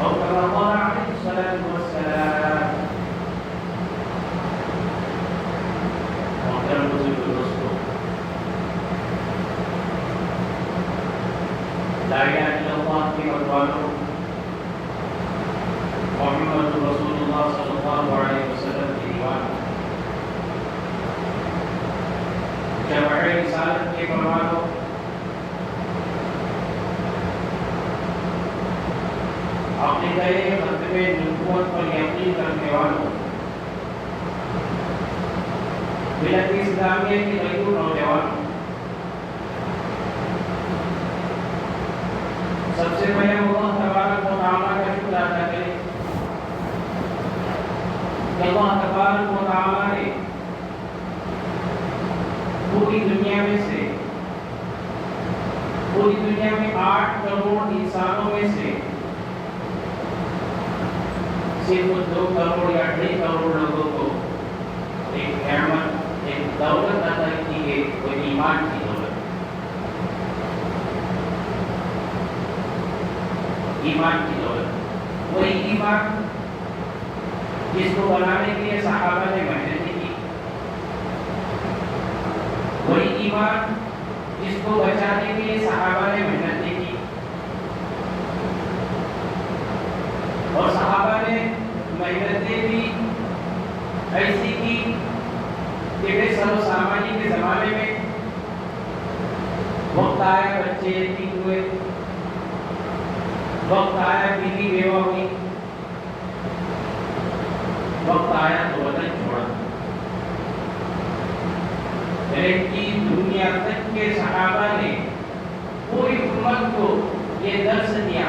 اور كما قال عليه الصلاة والسلام. محترم بزرگ دوستو، لا الہ الا اللہ کے مدوالوں، محمد رسول اللہ صلی اللہ علیہ وسلم کی دیوان، جمع رسالت کے مدوالوں، اپنے گئے مکتب نبوت پر یقین کرنے والوں، ملت اسلامیہ کی غیور نوجوانوں، سب سے پہلے اللہ تبارک و تعالیٰ کا شکر ادا کریں کہ اللہ تبارک و تعالیٰ نے پوری دنیا میں 8 کروڑ انسانوں میں سے صرف 2 کروڑ یا 2.5 کروڑ لوگوں کو ایک نعمت، ایک دولت عطا کی ہے، وہ ایمان کی دولت. ایمان کی دولت، وہی ایمان جس کو بنانے کے لیے صحابہ نے محنت کی، وہی ایمان جس کو بچانے کے لیے صحابہ نے محنت کی، اور صحابہ نے محنتیں بھی ایسی کی کہ بے سر و سامانی کے زمانے میں وقت آیا بچے یتیم ہوئے، وقت آیا بیوی بیوہ ہوئی، وقت آیا تو وطن چھوڑا. کی دنیا تک کے صحابہ نے پوری امت کو یہ درس دیا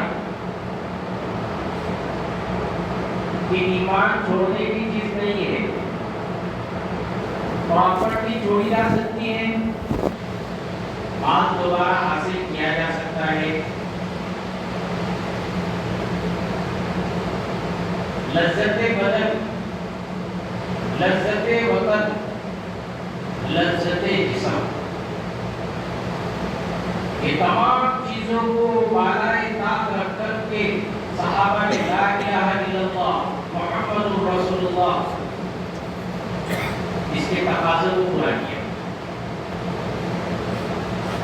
کہ ایمان چھوڑنے کی چیز نہیں ہے. پراپرٹی چھوڑی جا سکتی ہے، مال دوبارہ حاصل کیا جا سکتا ہے، لذت بدن، لذت وطن، لذت جسم، یہ تمام چیزوں کو بالائے طاق رکھ کر کے صحابہ نے لا الہ الا اللہ محمد رسول اللہ اس کے تقاضے کو پورا کیا.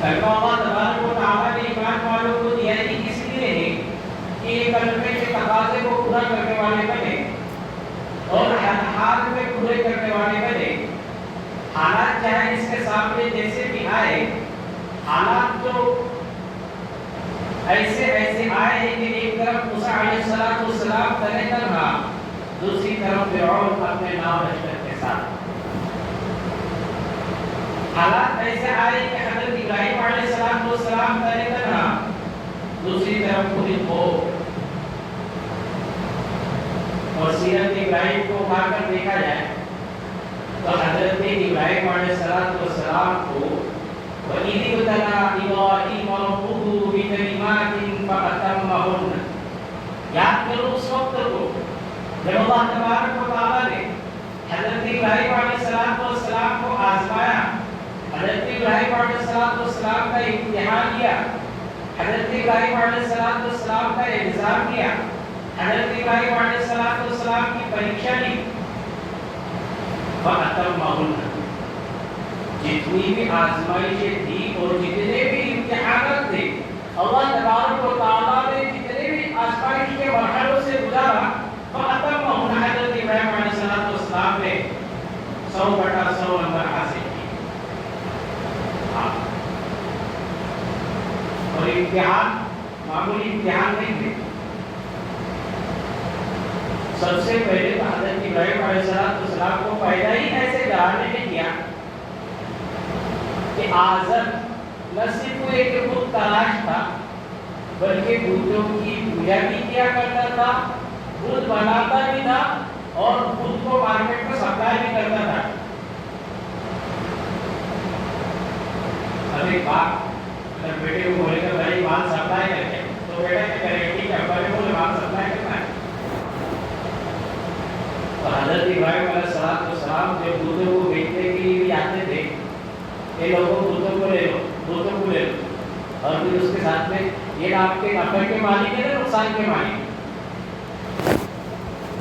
کلمہ اللہ تبارک و تعالیٰ نے ایمان والوں کو دیا ہی اس لیے ہے کہ یہ کلمے کے تقاضے کو پورا کرنے والے بنے اور ہر حال میں پورے کرنے والے بنے. حالات چاہے اس کے سامنے جیسے بھی آئے، حالات تو ایسے آئے ہیں کہ ایک طرف موسیٰ علیہ السلام تنے تنہا، دوسری طرف فرعون اپنے نام لشکر کے ساتھ. حالات ایسے آئے کہ حضرت ابراہیم علیہ السلام تنے تنہا، دوسری طرف پوری خوف. اور سیرت ابراہیم کو اٹھا کر دیکھا جائے تو حضرت ابراہیم علیہ السلام کو وَإِذِ ابْتَلَىٰ إِبْرَاهِيمَ رَبُّهُ بِكَلِمَاتٍ فَأَتَمَّهُنَّ. یاد کرو اس وقت کو جب اللہ تبارک و تعالیٰ نے حضرت ابراہیم علیہ السلام کو آزمایا، حضرت ابراہیم علیہ السلام کا امتحان لیا، حضرت ابراہیم علیہ السلام کا ایگزام لیا، حضرت ابراہیم علیہ السلام کی پریکشا لی. فَأَتَمَّهُنَّ. جتنی بھی آزمائشیں تھی اور جتنے بھی امتحانات تھے، اللہ تبارک و تعالیٰ نے جتنے بھی آزمائش کے مرحلوں سے گزارا، فَأَتَمَّهُنَّ. حضرت ابراہیم علیہ السلام نے 100/100 نمبر حاصل کیے. اور امتحان معمولی امتحان نہیں تھے. سب سے پہلے تو حضرت ابراہیم علیہ السلام کو پیدا ہی ایسے گھرانے میں کیا کہ آزر نہ صرف وہ ایک بت تراش تھا بلکہ بتوں کی پوجا بھی کیا کرتا تھا، بت بناتا بھی تھا اور بت کو مارکیٹ میں سپلائی بھی کرتا تھا. اب ایک باپ اگر بیٹے کو بولے گا بھائی مال سپلائی کر کے، تو بیٹا کیا کرے؟ ٹھیک ہے، ابا نے بولے مال سپلائی کرنا ہے. تو حضرت ابراہیم علیہ السلام جو بتوں کو بیچنے کے لیے بھی آتے تھے، یہ لوگوں بتوں کو لے لو، اور پھر اس کے ساتھ میں یہ آپ کے نفع کے مالک ہے نا نقصان کے مالک.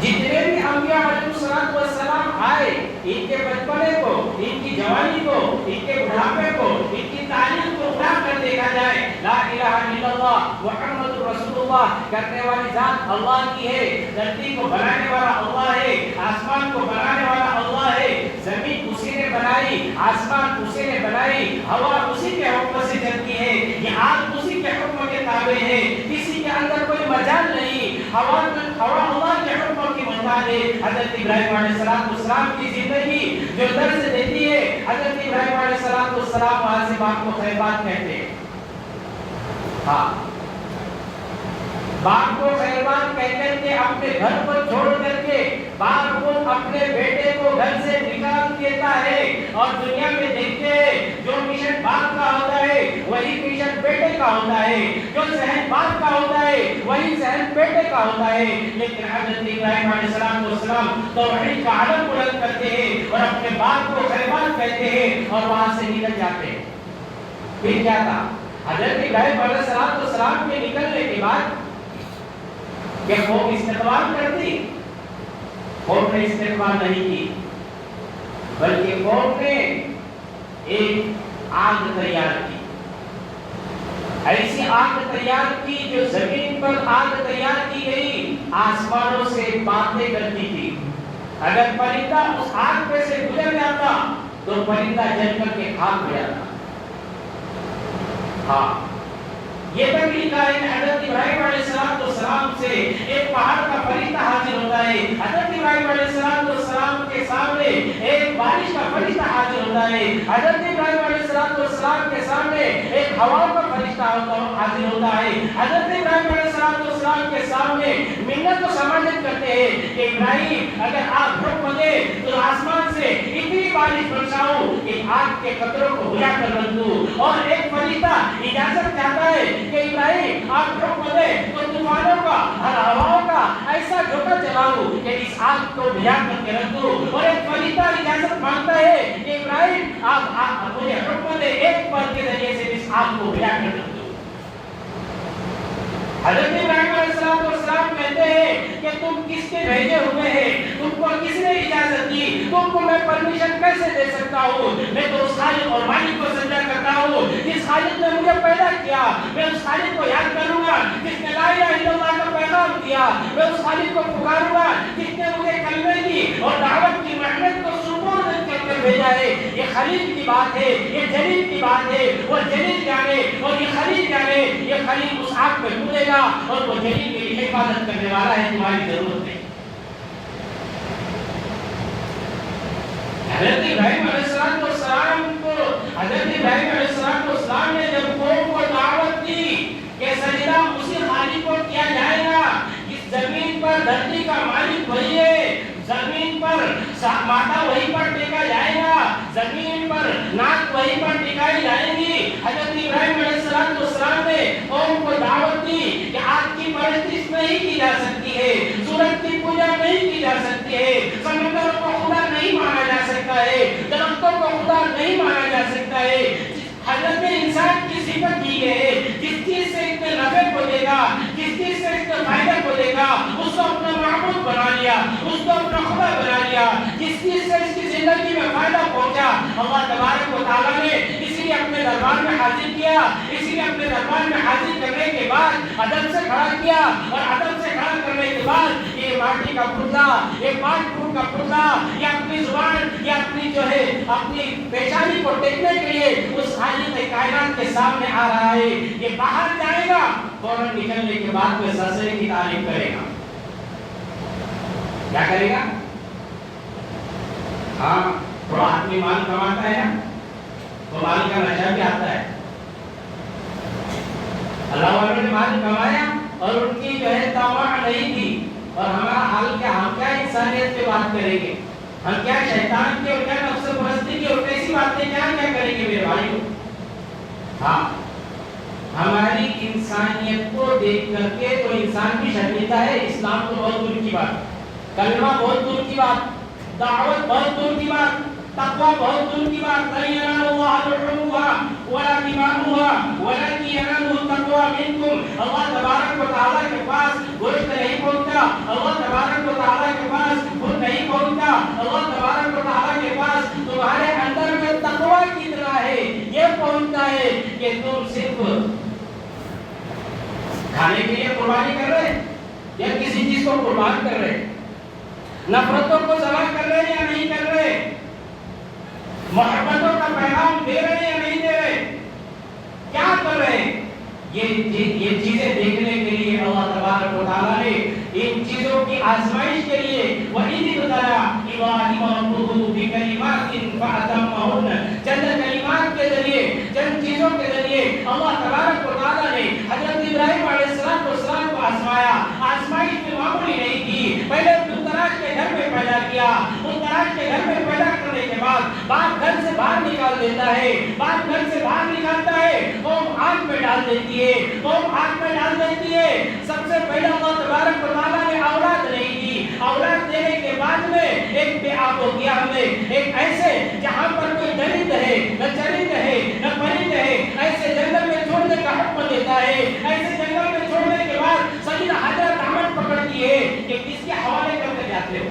جتنے بھی انبیاء علیہ السلام آئے، ان کے بچپنے کو، ان کی جوانی کو، ان کے بڑھاپے کو، ان کی تعلیم کو اٹھا کر دیکھا جائے، لا الہ الا اللہ محمد رسول اللہ کرنے والی ذات اللہ کی ہے، دھرتی کو بنانے والا اللہ ہے، آسمان کو بنانے والا اللہ ہے، زمین اسی نے بنائی، آسمان اسی نے بنائی، ہوا اسی کے حکم سے چلتی ہے، یہ آگ اسی کے حکم کے تابع ہے، کسی کے اندر کوئی مجال نہیں، ہوا اللہ کے حکم کی محتاج ہے۔ حضرت ابراہیم علیہ السلام کی زندگی جو درس دیتی ہے، حضرت ابراہیم علیہ السلام وہاں سے باپ کو خیربات کہتے ہیں، ہاں باپ کو خیربات کہہ کر کے اپنے گھر پر چھوڑ کر کے باپ کو اپنے بیٹے کو گھر سے نکال دیتا ہے، اور دنیا میں دیکھتے ہیں جو مشن باپ کا ہوتا ہے وہی مشن بیٹے کا ہوتا ہے، جو ذہن باپ کا ہوتا ہے وہی ذہن بیٹے کا ہوتا ہے، لیکن حضرت ابراہیم علیہ السلام توحید کا علم بلند کرتے ہیں اور اپنے باپ کو خیربات کہتے ہیں اور وہاں سے نکل جاتے ہیں۔ پھر کیا تھا؟ حضرت ابراہیم علیہ السلام کے نکلنے کے بعد کہ قوم استقبال کرتی، قوم نے استقبال نہیں کی، بلکہ قوم نے ایک آگ تیار کی، ایسی آگ تیار کی جو زمین پر آگ تیار کی گئی آسمانوں سے باتیں کرتی تھی، اگر پرندہ اس آگ پہ سے گزر جاتا تو پرندہ جل کر کے خاک ہو جاتا۔ ہاں یہ تک لکھا ہے کہ حضرت ابراہیم علیہ السلام سے ایک پہاڑ کا فرشتہ حاضر ہوتا ہے، حضرت ابراہیم علیہ السلام کے سامنے ایک بارش کا فرشتہ حاضر ہوتا ہے، حضرت ابراہیم علیہ السلام کے سامنے ایک ہوا کا فرشتہ حاضر ہوتا ہے، حضرت ابراہیم علیہ السلام کے سامنے منت و سماجت کرتے ہیں کہ ابراہیم اگر آپ حکم دے تو آسمان سے اتنی بارش برساؤ کہ آگ کے قطروں کو بجھا کر رکھ دوں، اور ایک فرشتہ اجازت چاہتا ہے کہ ابراہیم آپ حکم دے تو طوفانوں کا ہر ہواؤں کا ایسا جھوکا چلاؤں کہ اس آگ کو بجھا کر کے رکھ دوں، اور ایک فرشتہ اجازت مانگتا ہے کہ ابراہیم آپ مجھے حکم دے ایک پل کے ذریعے سے اس آگ کو بجھا کر رکھ دوں۔ حضرت ابراہیم علیہ السلام کہتے ہیں کہ تم کس کے بھیجے ہوئے ہیں، تم کو کس نے اجازت دی، تم کو میں پرمیشن کیسے دے سکتا ہوں، میں تو اس خالق اور مالک کو سجدہ کرتا ہوں جس خالق نے مجھے پیدا کیا، میں اس خالق کو یاد کروں گا جس نے لا الہ الا اللہ کا پیغام دیا، میں اس خالق کو پکاروں گا جس نے مجھے کلمے کی اور دعوت کی محنت کو سپرد کر کے بھیجا ہے۔ یہ خلیل کی بات ہے، یہ جلیل کی بات ہے، وہ جلیل جانے اور یہ خلیل جانے، یہ خلیل اس آگ پہ کودے گا اور وہ جلیل میری حفاظت کرنے والا ہے، تمہاری ضرورت نہیں۔ حضرت ابراہیم علیہ السلام نے جب قوم کو دعوت دی کہ سجدہ اسی خالق کو کیا جائے گا، اس زمین پر دھرتی کا مالک وہی ہے، زمین پر ماتا وہی پر ٹیکا جائے گا، زمین پر ناک وہی پر ٹکائی جائے گی۔ حضرت ابراہیم علیہ السلام نے قوم کو دعوت دی کہ آگ کی پرستش نہیں کی جا سکتی ہے، سورج کی پوجا نہیں کی جا سکتی ہے، سمندر کو خدا نہیں مانا جا سکتا ہے، درختوں کو خدا نہیں مانا جا سکتا ہے۔ حضرت انسان کی صفت کی ہے، جس چیز سے اس نے نفع کو دے گا، جس چیز سے اس نے فائدہ کو دے گا، اس کو اپنا معبود بنا لیا، اس کو اپنا خدا بنا لیا، جس چیز سے اس کی زندگی میں فائدہ پہنچا اللہ تبارک و تعالیٰ نے اسی لیے اپنے دربار میں حاضر کیا، اسی لیے اپنے دربار میں حاضر کرنے کے بعد ادب سے کھڑا کیا، اور ادب سے کھڑا کرنے کے بعد یہ ماٹی کا پتلا، یہ پانچ فٹ کا پتلا، یہ اپنی زبان، یہ اپنی جو ہے اپنی پیشانی کو ٹیکنے کے لیے اس خالق کائنات کے سامنے آ رہا ہے۔ یہ باہر جائے گا، فوراً نکلنے کے بعد میں سلسلے کی تعریف کرے گا۔ کیا کرے گا؟ ہاں تھوڑا آدمی مال کماتا ہے نا، تو مال کا نشہ بھی آتا ہے۔ اللہ والوں نے مال کمایا اور ان کی جو ہے طمع نہیں تھی، اور ہمارا حال کیا، ہم کیا انسانیت پہ بات کریں گے، ہم کیا شیطان کی اور کیا نفس پرستی کی اور کیسی باتیں کیا کریں گے میرے بھائیوں۔ ہاں ہماری انسانیت کو دیکھ کر کے تو انسان بھی شرمندہ ہے، اسلام تو بہت دور کی بات، کلمہ بہت دور کی بات، دعوت بہت دور کی بات، تقوی بہت دور کی بات۔ لَن يَنَالَ اللَّهَ لُحُومُهَا وَلَا دِمَاؤُهَا وَلَكِنْ يَنَالُهُ التَّقْوَىٰ مِنكُمْ۔ اللہ تبارک و تعالیٰ کے پاس گوشت نہیں پہنچتا پہنچا اللہ تبارک و تعالیٰ کے پاس، وہ نہیں پہنچا اللہ تبارک و تعالیٰ کے پاس تمہارے اندر میں تقویٰ کتنا ہے یہ پہنچتا ہے کہ تم صرف کھانے کے لیے قربانی کر رہے ہیں یا کسی چیز کو قربان کر رہے ہیں، نفرتوں کو ذبح کر رہے ہیں یا نہیں کر رہے، محبتوں کا پیغام دے رہے ہیں یا نہیں دے رہے، کیا کر رہے ہیں، یہ چیزیں دیکھنے کے لیے اللہ تبارک و تعالیٰ نے ان چیزوں کی آزمائش کے لیے وَإِذِ ابْتَلَىٰ إِبْرَاهِيمَ رَبُّهُ بِكَلِمَاتٍ فَأَتَمَّهُنَّ، چند کلمات کے ذریعے، چند چیزوں کے ذریعے اللہ تبارک و تعالیٰ نے حضرت ابراہیم علیہ السلام کو آزمایا۔ آزمائش میں معمولی نہیں تھی، پہلے تراش کے گھر میں پیدا کیا، اس تراش کے گھر میں پیدا کرنے کے بعد باپ گھر سے باہر نکال دیتا ہے، باپ گھر سے باہر نکالتا ہے، قوم آگ میں ڈال دیتی ہے، قوم آگ میں ڈال دیتی ہے۔ سب سے پہلے اللہ تبارک و تعالیٰ نے اولاد نہیں دی، اولاد دینے کے بعد میں ایک بے آب ہو گیا ہمیں، ایک ایسے جہاں پر کوئی درند ہے، نہ چرند ہے، نہ پرند ہے، ایسے جنگل میں چھوڑنے کا حکم دیتا ہے۔ ایسے جنگل میں چھوڑنے کے بعد سیدہ حضرت احمد پکڑتی ہے کہ کس کے حوالے کرتے جاتے ہو؟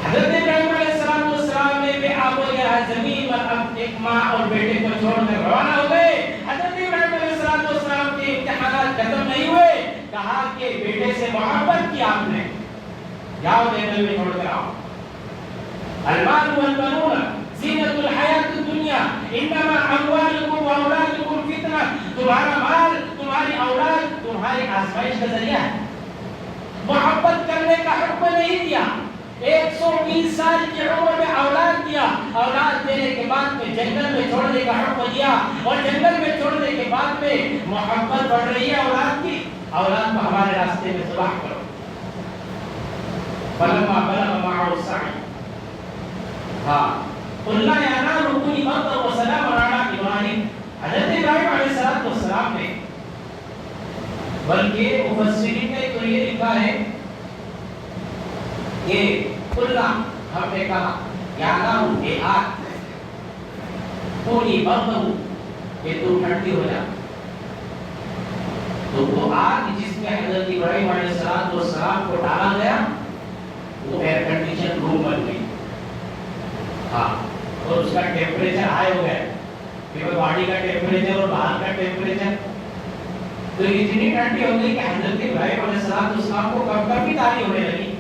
حضرت ابراہیم علیہ السلام نے بے آب ہو گیا زمین پر، اب ایک ماں اور بیٹے کو چھوڑ کر روانہ ہو گئے۔ حضرت ابراہیم علیہ السلام کے امتحانات ختم نہیں ہوئے، کہا کہ بیٹے سے محبت کی آپ نے، جاؤ جنگل میں چھوڑ کر آؤ۔ المال والبنون زینت الحیات الدنیا انما اموالکم واولادکم فتنہ، تمہارا مال، تمہاری اولاد تمہاری آزمائش کا ذریعہ ہے۔ محبت کرنے کا حکم نہیں دیا، 120 سال کی عمر میں اولاد دیا، اولاد دینے کے بعد میں جنگل میں چھوڑنے کا حکم دیا، اور جنگل میں چھوڑنے کے بعد میں محبت بڑھ رہی ہے اولاد کی، اولاد کو ہمارے راستے میں ذبح کرو۔ فلما بلغ معه السعي قلنا يا نار كوني بردا وسلاما على ابراهيم، حضرت ابراہیم علیہ السلام نے، بلکہ مفسرین نے تو یہ لکھا ہے کہ قلنا، ہم نے کہا یا نار اے آگ کونی بردا، کہ تو ٹھنڈی ہو جا۔ تو وہ آگ جس میں حضرت ابراہیم علیہ السلام کو ڈالا گیا وہ ایئر کنڈیشن روم بن گئی، اور اس کا ٹیمپریچر ہائی ہو گیا، کیونکہ باڈی کا ٹیمپریچر اور باہر کا ٹیمپریچر تو اتنی ٹھنڈی ہو گئی کہ حضرت ابراہیم علیہ السلام کو کب کب بھی تاری ہونے لگی۔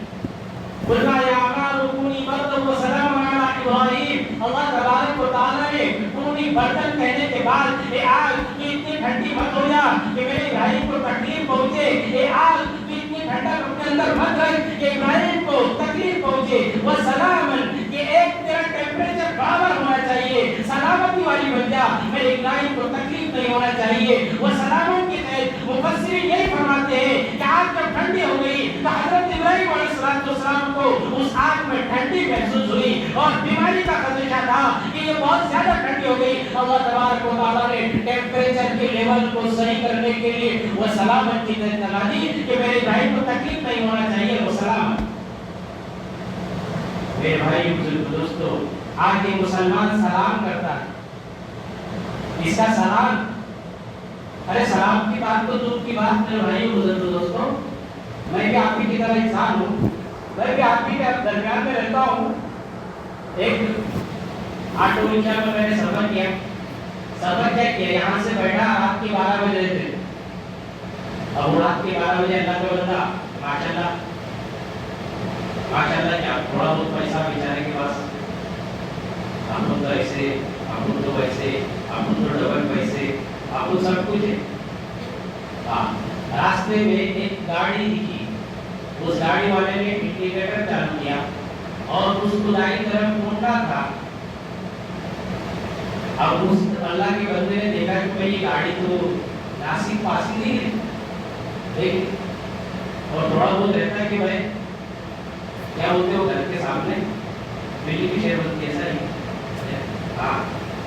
قلنا یا نار کونی بردا وسلاما علی ابراہیم، اللہ تبارک و تعالیٰ نے کونی بردن کہنے کے بعد اے آگ تو اتنی ٹھنڈی مت ہو جا کہ میرے ابراہیم کو تکلیف پہنچے، اے آگ تو اتنی ٹھنڈا اپنے اندر مت رکھ کہ ابراہیم کو تکلیف پہنچے، وسلامن کہ ایک تیرا ٹیمپریچر برابر ہونا چاہیے، سلامتی والی بن جا، میرے ابراہیم کو تکلیف نہیں ہونا چاہیے۔ وسلامن کے تحت مفسرین یہی فرماتے ہیں کہ آگ جب ٹھنڈی ہو گئی تو حضرت ابراہیم علیہ السلام کو اس آگ میں ٹھنڈی محسوس ہوئی اور بیماری کا خدشہ تھا کہ یہ بہت زیادہ ٹھنڈی ہو گئی۔ اللہ تبارک و تعالیٰ نے ٹیمپریچر کے لیول کو صحیح کرنے کے لیے وہ سلامت کی طرح لگا دی کہ میرے بھائی کو تکلیف نہیں ہونا چاہیے، وہ سلامت۔ میرے بھائی دوستو، آج یہ مسلمان سلام کرتا ہے، اس کا سلام، ارے سلام کی بات تو دور کی بات میرے بھائی بزرگ دوستوں، میں بھی آپ کی طرح انسان ہوں، میں بھی آپ کے درمیان میں رہتا ہوں۔ ایک آٹو رکشا میں نے سفر کیا، کیا یہاں سے بیٹھا رات کے 12 بجے تھے، اور رات کے 12 بجے اللہ کا بندہ ماشاءاللہ کیا تھوڑا بہت پیسہ بیچارے کے پاس، ہم لوگ تو ایسے، ہم لوگ تو ویسے، ہم لوگ تو ڈبل پیسے، آپ کو سب کچھ ہے۔ راستے میں ایک گاڑی دکھی، اس گاڑی والے نے انڈیکیٹر چالو کیا اور اس کو دائیں طرف مڑنا تھا۔ اب اس اللہ کے بندے نے دیکھا کہ بھئی یہ گاڑی تو ناسک پاس ہی نہیں ہے، اور تھوڑا بہت رہتا ہے کہ بھائی کیا ہوتے ہو گھر کے سامنے بجلی کی شیر بنتی ہے، ایسا ہی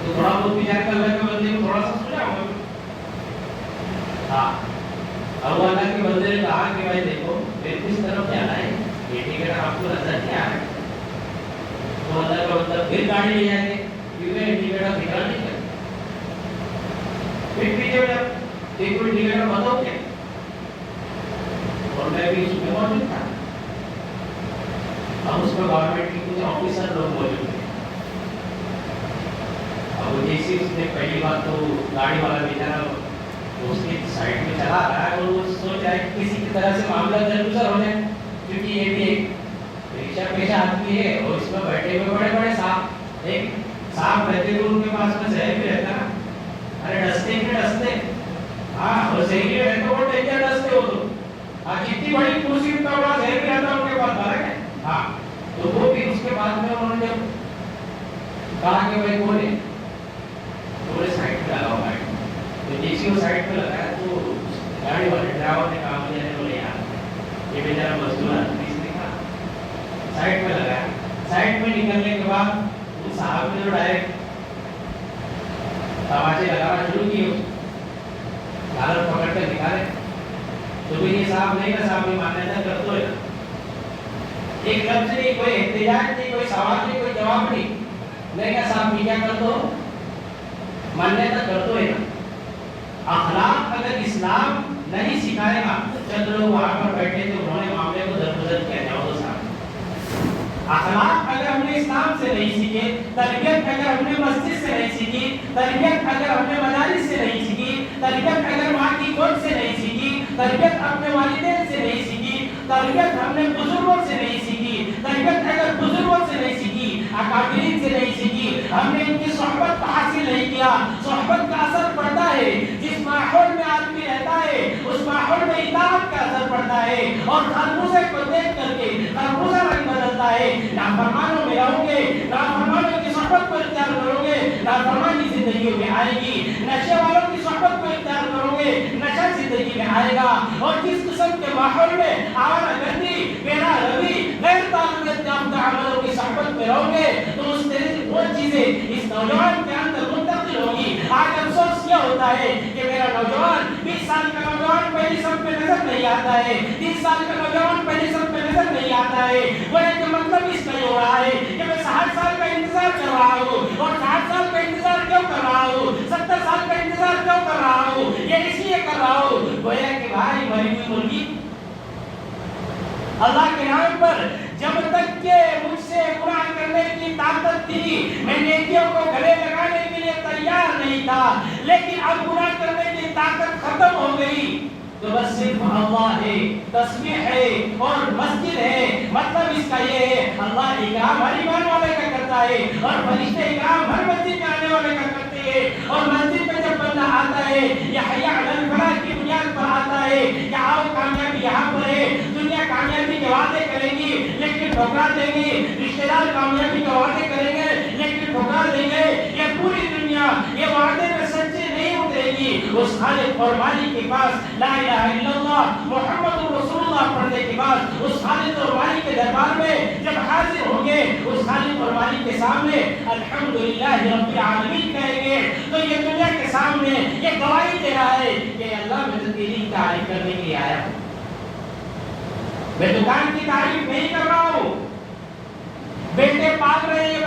تو تھوڑا بہت بچار کر اللہ کے بندے کو تھوڑا سا سوچا ہوگا۔ اب اللہ کے بندے نے کہا کہ بھائی دیکھو پھر کس طرف جانا ہے، یہ ٹکٹ آپ کو نظر نہیں آ رہا ہے، تو اللہ کا بندہ پھر گاڑی لے جائیں گے کیونکہ ٹکٹ آپ نکال نہیں کرتے، پھر پیچھے جب ایک ٹکٹ بتاؤ کیا اور میں بھی اس میں موجود تھا. اب اس میں گورنمنٹ کے کچھ آفیسر لوگ موجود تھے. اب جیسے اس نے پہلی بات تو گاڑی والا بیچارہ اس کی سائڈ میں چلا رہا ہے اور وہ سوچ رہا ہے کہ کسی کی طرح سے معاملہ درگزر ہو جائے، کیونکہ یہ بھی ایک رکشہ پیشہ آدمی ہے اور اس میں بیٹھے ہوئے بڑے بڑے سانپ، ایک سانپ رہتے ہوئے ان کے پاس میں زہر بھی رہتا نا. ارے ڈستے کے ڈستے، ہاں وہ زہریلے رہتے وہ ڈینجر ڈستے ہو تو جتنی بڑی کرسی اتنا بڑا زہر بھی رہتا ان کے پاس فرق ہے. ہاں تو وہ بھی اس کے بعد میں انہوں نے جب کہا کہ بھائی کون ہے تو وہ سائڈ پہ لگا ہوا ہے. تو جیسے وہ سائڈ پہ لگا تو گاڑی والے ڈرائیور نے کہا مجھے بولے یار یہ بیچارہ مزدور آدمی، اس نے کہا سائڈ پہ لگایا. سائڈ پہ نکلنے کے بعد وہ صاحب نے جو ڈائریکٹ تماچے لگانا شروع کیے، غلط پکڑ کر نکالے. تو بھی یہ صاحب نہیں کا صاحب مانیتا کر دو، ایک لفظ نہیں، کوئی احتجاج نہیں، کوئی سوال نہیں، کوئی جواب نہیں. میں کہا صاحب بھی کیا کر دو، مانیتا کر دو ہے نا. اخلاق اگر اسلام نہیں سکھائے گا، چند لوگ وہاں پر بیٹھے تھے انہوں نے معاملے کو درگزر کیا، جاؤ تو صاحب. اخلاق اگر ہم نے اسلام سے نہیں سیکھے، تربیت اگر ہم نے مسجد سے نہیں سیکھی، تربیت اگر ہم نے مدارس سے نہیں سیکھی، تربیت اگر ماں کی گود سے نہیں سیکھی، تربیت اپنے والدین سے نہیں سیکھی، تربیت ہم نے بزرگوں سے نہیں سیکھی، تربیت اگر بزرگوں سے نہیں سیکھی، اکابرین سے نہیں سیکھی، ہم نے ان کی صحبت کو حاصل نہیں کیا. صحبت کا اثر پڑتا ہے، جس ماحول میں آدمی رہتا ہے اس ماحول میں اطاعت کا اثر پڑتا ہے. اور خربوزے کو دیکھ کر کے خربوزہ رنگ بدلتا ہے. نافرمانوں میں رہو گے، نافرمانوں کی صحبت کو اختیار کرو گے، نافرمانی زندگی میں آئے گی. نشے والوں کی صحبت کو اختیار کرو گے، نشہ زندگی میں آئے گا. اور جس قسم کے ماحول میں آوارہ گردی، بینا روی، غیر تعلق یافتہ عملوں کی صحبت میں رہو گے تو اس طرح وہ چیزیں اس نوجوان کے اندر منتقل ہوگی. آج افسوس یہ ہوتا ہے کہ میرا نوجوان 20 سال کا نوجوان پہلی صف میں نظر نہیں آتا ہے، 30 سال کا نوجوان پہلی صف میں نظر نہیں آتا ہے. وہ ایک مطلب اس کا یہ ہو رہا ہے کہ میں 60 سال کا انتظار کر رہا ہوں. اور 60 سال کا انتظار کیوں کر رہا ہوں، 70 سال کا انتظار کیوں کر رہا ہوں، یہ اس لیے کر رہا ہوں گویا کہ بھائی مری ہوئی مرغی اللہ کے نام پر جب تک کہ مجھ سے گناہ کرنے کی طاقت تھی میں نیکیوں کو گلے لگانے کے لیے تیار نہیں تھا، لیکن اب گناہ کرنے کی طاقت ختم ہو گئی تو بس صرف اللہ ہے، تسبیح ہے اور مسجد ہے. مطلب اس کا یہ ہے اللہ اکرام ہر ایمان والے کا کرتا ہے اور فرشتے اکرام ہر مسجد میں آنے والے کا کرتے ہیں. اور مسجد میں جب بندہ آتا ہے یہ حی علی الفلاح کی بنیاد پر آتا ہے کہ آؤ کامیابی یہاں پر ہے. دنیا کامیابی کے وعدے کرے گی لیکن ٹھکرا دیں گے، رشتے دار کامیابی کے وعدے کریں گے لیکن ٹھکرا دیں گے. یہ پوری دنیا یہ وعدے میں سچے نہیں اترے گی. اس خالق اور مالک کے پاس لا الہ الا اللہ محمد رسول اللہ پڑھنے کے بعد اس خالق اور مالک کے دربار میں جب حاضر ہوں گے اس خالق اور مالک کے سامنے الحمدللہ رب العالمین کہیں گے تو یہ دنیا کے سامنے یہ گواہی دے رہا ہے کہ اللہ میں تو تیری تعریف کرنے کے لیے آیا ہوں، میں دکان کی تعریف نہیں کر رہا ہوں. بیٹے پال رہے ہیں